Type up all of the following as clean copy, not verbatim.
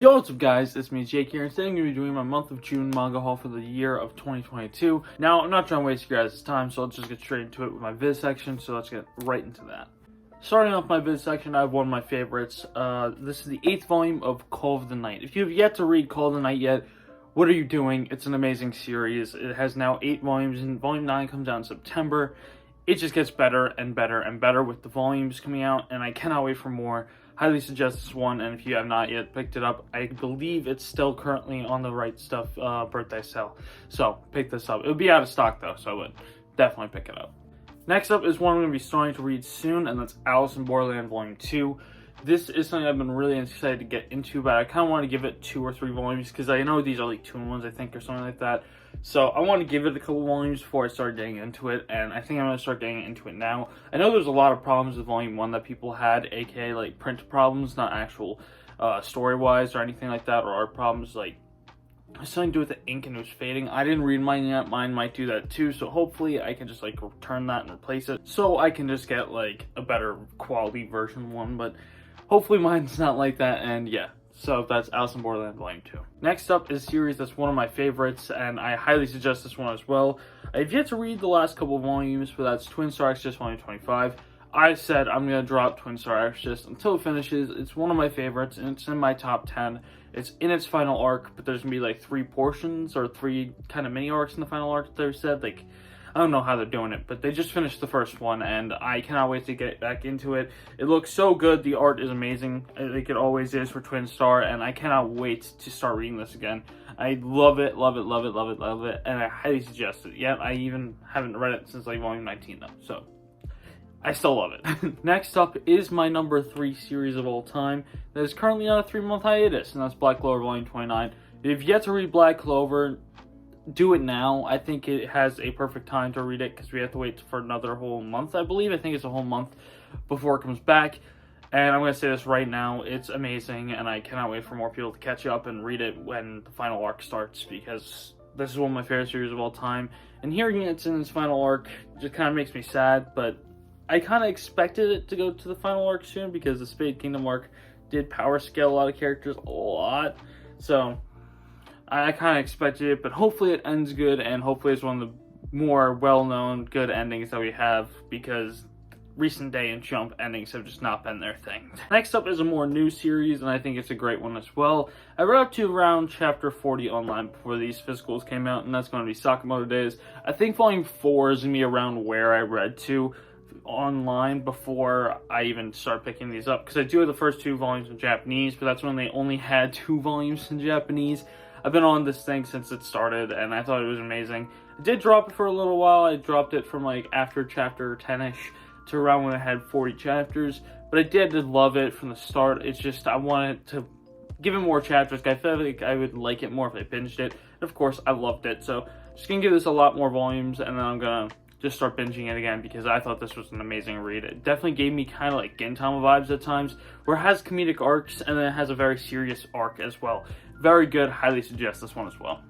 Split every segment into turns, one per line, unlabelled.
Yo, what's up guys, it's me Jake here, and today I'm going to be doing my month of June manga haul for the year of 2022. Now, I'm not trying to waste your guys' time, so let's just get straight into it with my Viz section, so let's get right into that. Starting off my Viz section, I have one of my favorites. This is the 8th volume of Call of the Night. If you have yet to read Call of the Night yet, what are you doing? It's an amazing series. It has now 8 volumes, and volume 9 comes out in September. It just gets better and better and better with the volumes coming out, and I cannot wait for more. Highly suggest this one, and if you have not yet picked it up, I believe it's still currently on the Right Stuff birthday sale. So, pick this up. It would be out of stock though, so I would definitely pick it up. Next up is one I'm going to be starting to read soon, and that's Alice in Borderland Volume 2. This is something I've been really excited to get into, but I kind of want to give it 2 or 3 volumes, because I know these are like 2-in-1s, I think, or something like that. So I want to give it a couple volumes before I start getting into it, and I think I'm going to start getting into it now. I know there's a lot of problems with Volume 1 that people had, aka like print problems, not actual story-wise or anything like that, or art problems, like something to do with the ink and it was fading. I didn't read mine yet. Mine might do that too, so hopefully I can just like return that and replace it, so I can just get like a better quality version one, but hopefully mine's not like that, and yeah. So that's Alice in Borderland Volume 2. Next up is a series that's one of my favorites, and I highly suggest this one as well. I've yet to read the last couple of volumes, but that's Twin Star Exorcist Volume 25. I said I'm going to drop Twin Star Exorcist until it finishes. It's one of my favorites, and it's in my top 10. It's in its final arc, but there's going to be like 3 portions, or 3 kind of mini arcs in the final arc, they said. Like, I don't know how they're doing it, but they just finished the first one, and I cannot wait to get back into it. It looks so good. The art is amazing, like it always is for Twin Star, and I cannot wait to start reading this again. I love it, love it, love it, love it, love it, and I highly suggest it. Yet I even haven't read it since like volume 19 though, so I still love it. Next up is my number 3 series of all time that is currently on a 3-month hiatus, and that's Black Clover Volume 29. If you've yet to read Black Clover, do it now. I think it has a perfect time to read it, because we have to wait for another whole month, I believe. I think it's a whole month before it comes back. And I'm going to say this right now, it's amazing, and I cannot wait for more people to catch up and read it when the final arc starts, because this is one of my favorite series of all time. And hearing it's in its final arc just kind of makes me sad, but I kind of expected it to go to the final arc soon, because the Spade Kingdom arc did power scale a lot of characters a lot. So I kind of expected it, but hopefully it ends good, and hopefully it's one of the more well-known good endings that we have, because recent Day and Jump endings have just not been their thing. Next up is a more new series, and I think it's a great one as well. I read up to around chapter 40 online before these physicals came out, and that's going to be Sakamoto Days. I think volume 4 is going to be around where I read to online before I even start picking these up, because I do have the first 2 volumes in Japanese, but that's when they only had 2 volumes in Japanese. I've been on this thing since it started, and I thought it was amazing. I did drop it for a little while. I dropped it from like after chapter 10-ish to around when it had 40 chapters, but I did love it from the start. It's just I wanted to give it more chapters. I felt like I would like it more if I binged it, and of course I loved it. So just gonna give this a lot more volumes, and then I'm gonna just start binging it again, because I thought this was an amazing read. It definitely gave me kind of like Gintama vibes at times, where it has comedic arcs and then it has a very serious arc as well. Very good. Highly suggest this one as well.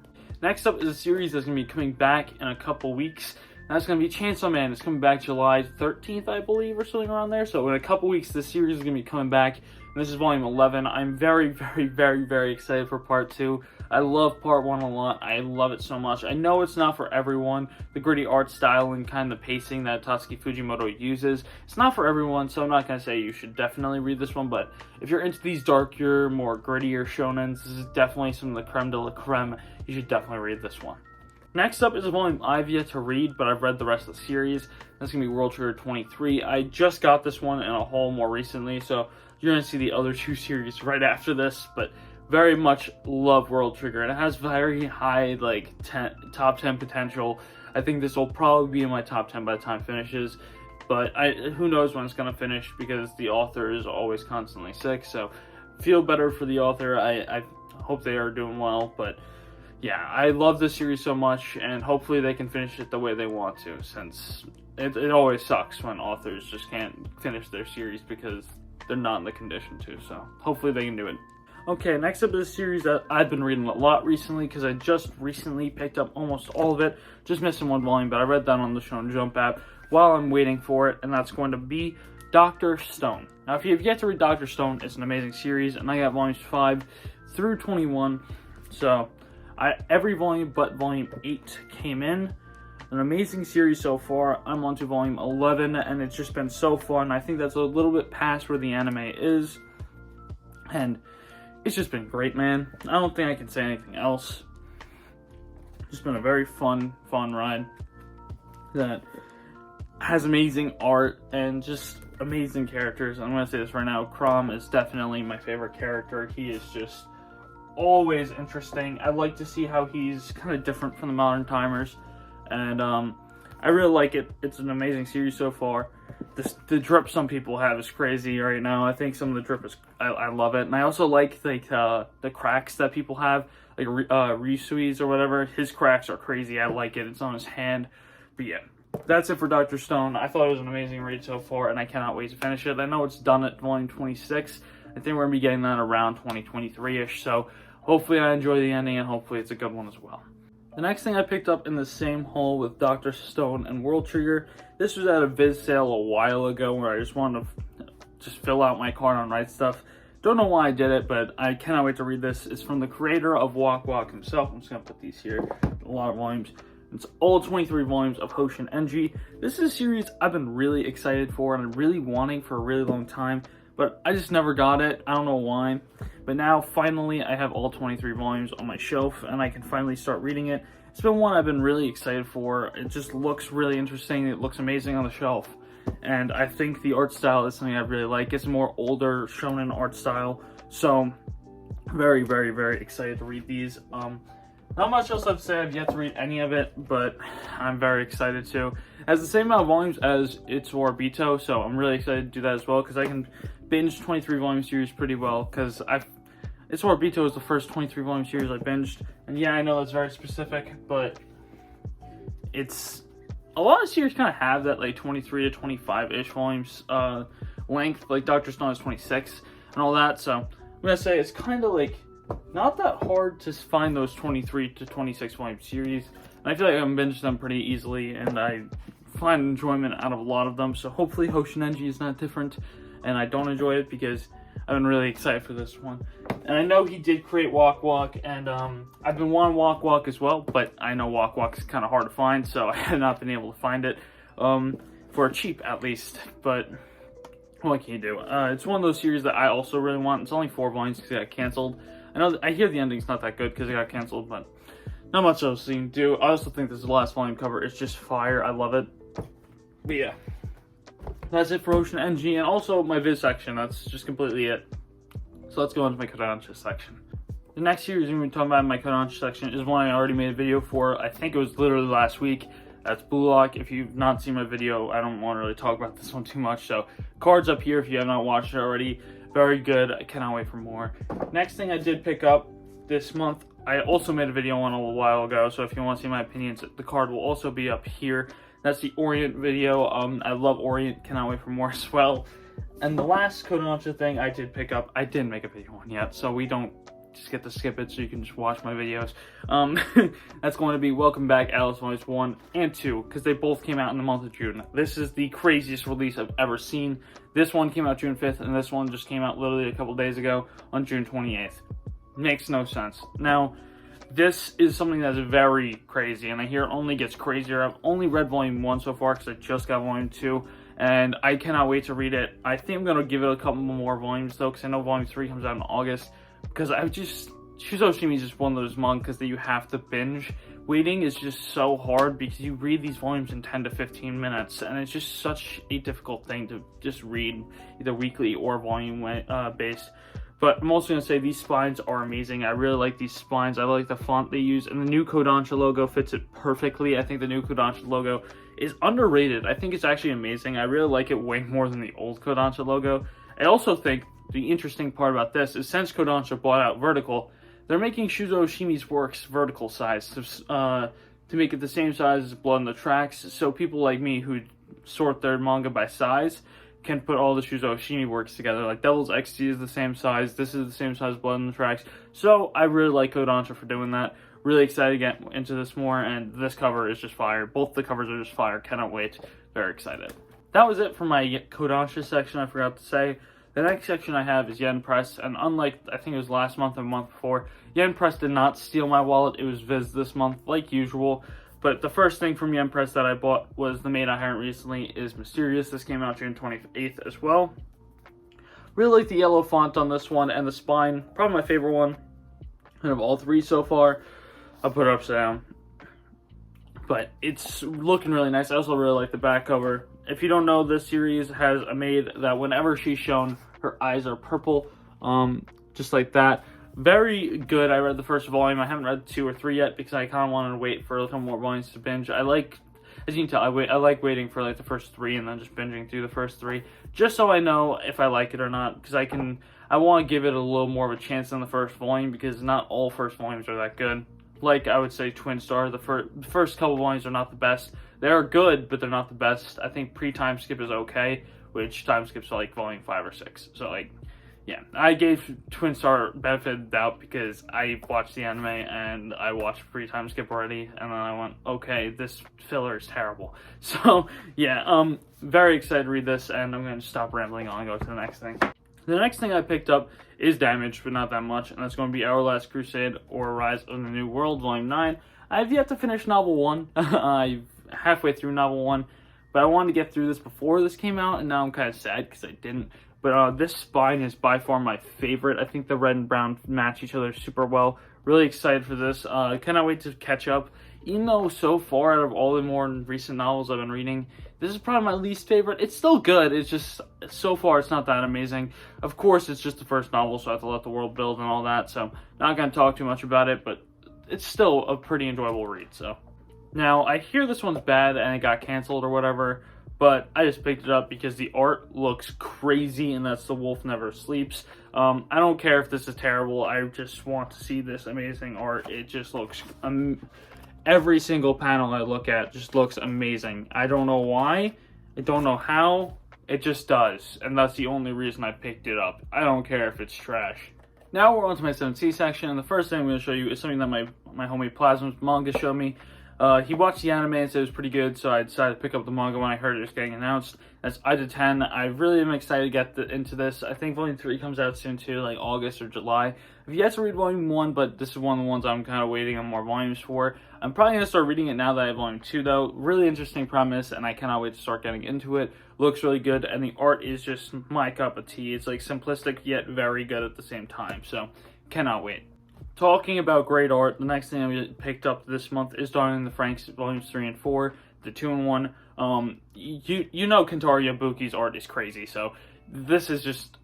Next up is a series that's going to be coming back in a couple weeks. That's going to be Chainsaw Man. It's coming back July 13th, I believe, or something around there. So in a couple weeks, this series is going to be coming back. And this is volume 11. I'm very, very, very, very excited for part 2. I love part 1 a lot. I love it so much. I know it's not for everyone. The gritty art style and kind of the pacing that Tatsuki Fujimoto uses, it's not for everyone, so I'm not going to say you should definitely read this one. But if you're into these darker, more grittier shonens, this is definitely some of the creme de la creme. You should definitely read this one. Next up is a volume I've yet to read, but I've read the rest of the series. That's going to be World Trigger 23. I just got this one in a haul more recently, so you're going to see the other 2 series right after this, but very much love World Trigger, and it has very high, like, top 10 potential. I think this will probably be in my top 10 by the time it finishes, but who knows when it's going to finish, because the author is always constantly sick, so feel better for the author. I hope they are doing well, but yeah, I love this series so much, and hopefully they can finish it the way they want to, since it always sucks when authors just can't finish their series because they're not in the condition to, so hopefully they can do it. Okay, next up is a series that I've been reading a lot recently, because I just recently picked up almost all of it. Just missing 1 volume, but I read that on the Shonen Jump app while I'm waiting for it, and that's going to be Dr. Stone. Now, if you have yet to read Dr. Stone, it's an amazing series, and I got volumes 5 through 21. So every volume but volume 8 came in. An amazing series so far. I'm on to volume 11, and it's just been so fun. I think that's a little bit past where the anime is, and it's just been great, man. I don't think I can say anything else. Just been a very fun ride that has amazing art and just amazing characters. I'm gonna say this right now, Crom is definitely my favorite character. He is just always interesting. I like to see how he's kind of different from the modern timers. And I really like it. It's an amazing series so far. The drip some people have is crazy right now. I think some of the drip is, I love it. And I also like the cracks that people have, like Risui's or whatever. His cracks are crazy. I like it. It's on his hand. But yeah, that's it for Dr. Stone. I thought it was an amazing read so far, and I cannot wait to finish it. I know it's done at volume 26. I think we're going to be getting that around 2023-ish. So hopefully I enjoy the ending, and hopefully it's a good one as well. The next thing I picked up in the same haul with Dr. Stone and World Trigger, this was at a Viz sale a while ago where I just wanted to just fill out my card on Right Stuff. Don't know why I did it, but I cannot wait to read this. It's from the creator of Walk Walk himself. I'm just going to put these here. A lot of volumes. It's all 23 volumes of Hoshin Enji. This is a series I've been really excited for and really wanting for a really long time, but I just never got it. I don't know why. But now, finally, I have all 23 volumes on my shelf, and I can finally start reading it. It's been one I've been really excited for. It just looks really interesting. It looks amazing on the shelf. And I think the art style is something I really like. It's a more older shonen art style. So, very, very, very excited to read these. Not much else I've said. I've yet to read any of it, but I'm very excited to. It has the same amount of volumes as It's Bito, so I'm really excited to do that as well, because I can binge 23 volume series pretty well, because It's Bito is the first 23 volume series I binged, and yeah, I know that's very specific, but it's a lot of series kind of have that like 23 to 25-ish volumes length, like Dr. Stone is 26 and all that, so I'm gonna say it's kind of like not that hard to find those 23 to 26 volume series, and I feel like I can binge them pretty easily, and I find enjoyment out of a lot of them, so hopefully Hoshin Enji is not different, and I don't enjoy it, because I've been really excited for this one. And I know he did create Walk Walk, and I've been wanting Walk Walk as well, but I know Walk Walk is kind of hard to find, so I have not been able to find it, for cheap at least, but what can you do? It's one of those series that I also really want. It's only 4 volumes because it got canceled. I hear the ending's not that good because it got canceled, but not much else to do. I also think this is the last volume cover. It's just fire. I love it. But yeah, that's it for Hoshin Enji, and also my Viz section. That's just completely it. So let's go into my Kodansha section. The next series we're going to be talking about in my Kodansha section is one I already made a video for. I think it was literally last week. That's Blue Lock. If you've not seen my video, I don't want to really talk about this one too much. So cards up here if you have not watched it already. Very good. I cannot wait for more. Next thing I did pick up this month, I also made a video on a little while ago. So if you want to see my opinions, the card will also be up here. That's the Orient video. I love Orient. Cannot wait for more as well. And the last Kodansha thing I did pick up, I didn't make a video on yet, so we don't just get to skip it, so you can just watch my videos. That's going to be Welcome Back Alice Volumes 1 and 2, because they both came out in the month of June. This is the craziest release I've ever seen. This one came out June 5th, and this one just came out literally a couple days ago on June 28th. Makes no sense. Now, this is something that's very crazy, and I hear it only gets crazier. I've only read Volume 1 so far, because I just got Volume 2, and I cannot wait to read it. I think I'm going to give it a couple more volumes, though, because I know Volume 3 comes out in August, because Shuzo Shimi is just one of those mangas that you have to binge. Waiting is just so hard, because you read these volumes in 10 to 15 minutes, and it's just such a difficult thing to just read, either weekly or volume based. But I'm also going to say these spines are amazing. I really like these spines. I like the font they use, and the new Kodansha logo fits it perfectly. I think the new Kodansha logo is underrated. I think it's actually amazing. I really like it way more than the old Kodansha logo. I also think the interesting part about this is since Kodansha bought out Vertical, they're making Shuzo Shimi's works vertical size to make it the same size as Blood in the Tracks, so people like me who sort their manga by size can put all the Shuzo Shimi works together. Like Devil's XT is the same size, this is the same size as Blood in the Tracks, so I really like Kodansha for doing that. Really excited to get into this more, and this cover is just fire. Both the covers are just fire. Cannot wait. Very excited. That was it for my Kodansha section, I forgot to say. The next section I have is Yen Press, and unlike, I think it was last month or the month before, Yen Press did not steal my wallet. It was Viz this month, like usual. But the first thing from Yen Press that I bought was the Made I Haven't Recently is Mysterious. This came out June 28th as well. Really like the yellow font on this one, and the spine, probably my favorite one out of all three so far. I'll put it upside down. But it's looking really nice. I also really like the back cover. If you don't know, this series has a maid that whenever she's shown, her eyes are purple, just like that. Very good. I read the first volume. I haven't read 2 or 3 yet because I kind of wanted to wait for a couple more volumes to binge. I like, as you can tell, I like waiting for like the first 3 and then just binging through the first 3, just so I know if I like it or not. Because I want to give it a little more of a chance than the first volume, because not all first volumes are that good. Like I would say Twin Star, the first couple volumes are not the best. They're good, but they're not the best. I think pre-time skip is okay, which time skips are like volume 5 or 6. So like, yeah, I gave Twin Star benefit of the doubt because I watched the anime and I watched pre-time skip already, and then I went, okay, this filler is terrible. So yeah, very excited to read this, and I'm going to stop rambling on and go to the next thing. The next thing I picked up is Damage, but not that much, and that's going to be Our Last Crusade or Rise of the New World, Volume 9. I've yet to finish Novel 1. I'm halfway through Novel 1, but I wanted to get through this before this came out, and now I'm kind of sad because I didn't. But this spine is by far my favorite. I think the red and brown match each other super well. Really excited for this. Cannot wait to catch up. Even though so far out of all the more recent novels I've been reading, this is probably my least favorite. It's still good. It's just, so far, it's not that amazing. Of course, it's just the first novel, so I have to let the world build and all that. So, not going to talk too much about it, but it's still a pretty enjoyable read. So, now, I hear this one's bad and it got canceled or whatever, but I just picked it up because the art looks crazy, and that's The Wolf Never Sleeps. I don't care if this is terrible. I just want to see this amazing art. It just looks every single panel I look at just looks amazing. I don't know why. I don't know how. It just does. And that's the only reason I picked it up. I don't care if it's trash. Now we're on to my 7C section. And the first thing I'm going to show you is something that my homie Plasma's Manga showed me. He watched the anime and said it was pretty good, so I decided to pick up the manga when I heard it was getting announced. That's Ida 10. I really am excited to get into this. I think Volume 3 comes out soon too, like August or July. I've yet to read Volume 1, but this is one of the ones I'm kind of waiting on more volumes for. I'm probably going to start reading it now that I have Volume 2 though. Really interesting premise, and I cannot wait to start getting into it. Looks really good, and the art is just my cup of tea. It's like simplistic yet very good at the same time, so cannot wait. Talking about great art, the next thing I picked up this month is Darling in the Franxx Volumes 3 and 4, the 2-in-1. You know Kentaro Yabuki's art is crazy, so this is just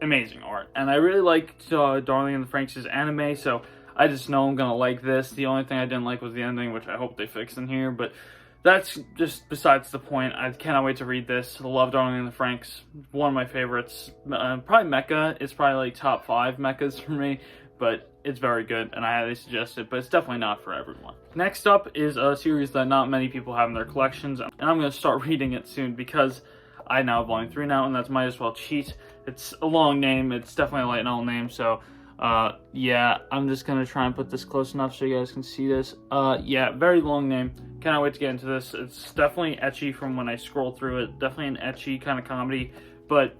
amazing art. And I really liked Darling in the Franxx's anime, so I just know I'm going to like this. The only thing I didn't like was the ending, which I hope they fix in here, but that's just besides the point. I cannot wait to read this. I love Darling in the Franxx. One of my favorites. Probably Mecha. It's probably like top 5 mechas for me, but it's very good, and I highly suggest it, but it's definitely not for everyone. Next up is a series that not many people have in their collections, and I'm going to start reading it soon because I now have Volume 3 now, and that's Might As Well Cheat. It's a long name. It's definitely a light novel name, so yeah, I'm just going to try and put this close enough so you guys can see this. Yeah, very long name. Cannot wait to get into this. It's definitely ecchi from when I scroll through it. Definitely an ecchi kind of comedy, but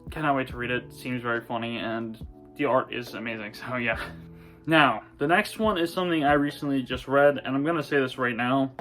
cannot wait to read it. It seems very funny, and the art is amazing, so yeah. Now, the next one is something I recently just read, and I'm going to say this right now.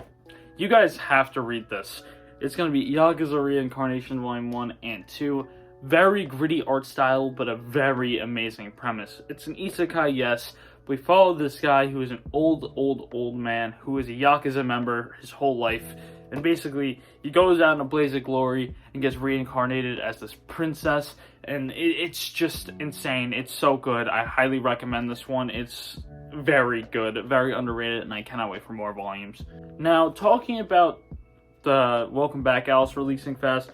You guys have to read this. It's going to be Yakuza Reincarnation Volume 1 and 2. Very gritty art style, but a very amazing premise. It's an isekai, yes. We follow this guy who is an old man who is a Yakuza member his whole life. And basically, he goes out in a blaze of glory and gets reincarnated as this princess. And it's just insane. It's so good. I highly recommend this one. It's very good, very underrated, and I cannot wait for more volumes. Now, talking about the Welcome Back Alice releasing fast,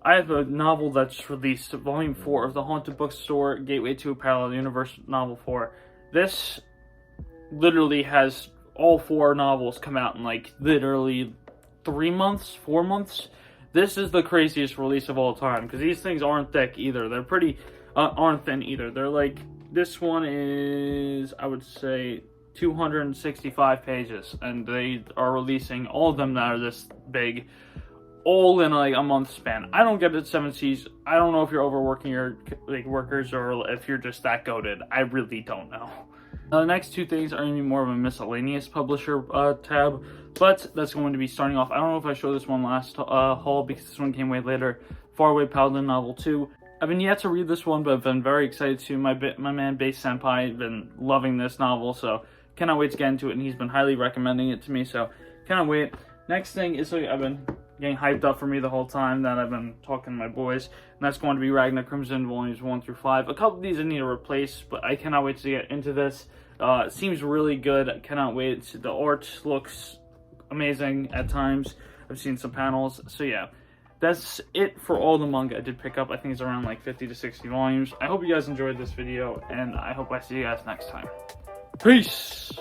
I have a novel that's released, Volume 4 of the Haunted Bookstore, Gateway to a Parallel Universe, Novel 4. This literally has all 4 novels come out in like literally 3 months, 4 months. This is the craziest release of all time, because these things aren't thick either. They're pretty, aren't thin either. They're like, this one is, I would say, 265 pages, and they are releasing all of them that are this big all in like a month span. I don't get it, 7 Seas. I don't know if you're overworking your like workers or if you're just that goated. I really don't know. The next two things are going to be more of a miscellaneous publisher tab, but that's going to be starting off. I don't know if I showed this one last haul because this one came way later. Faraway Paladin Novel 2. I've been yet to read this one, but I've been very excited to. My man Base Senpai been loving this novel, so cannot wait to get into it, and he's been highly recommending it to me, so cannot wait. Next thing is, like, I've been getting hyped up for me the whole time that I've been talking to my boys, and that's going to be Ragnar Crimson Volumes 1 through 5. A couple of these I need to replace, but I cannot wait to get into this. It seems really good. I cannot wait. The art looks amazing at times. I've seen some panels, so yeah. That's it for all the manga I did pick up. I think it's around like 50 to 60 volumes. I hope you guys enjoyed this video, and I hope I see you guys next time. Peace!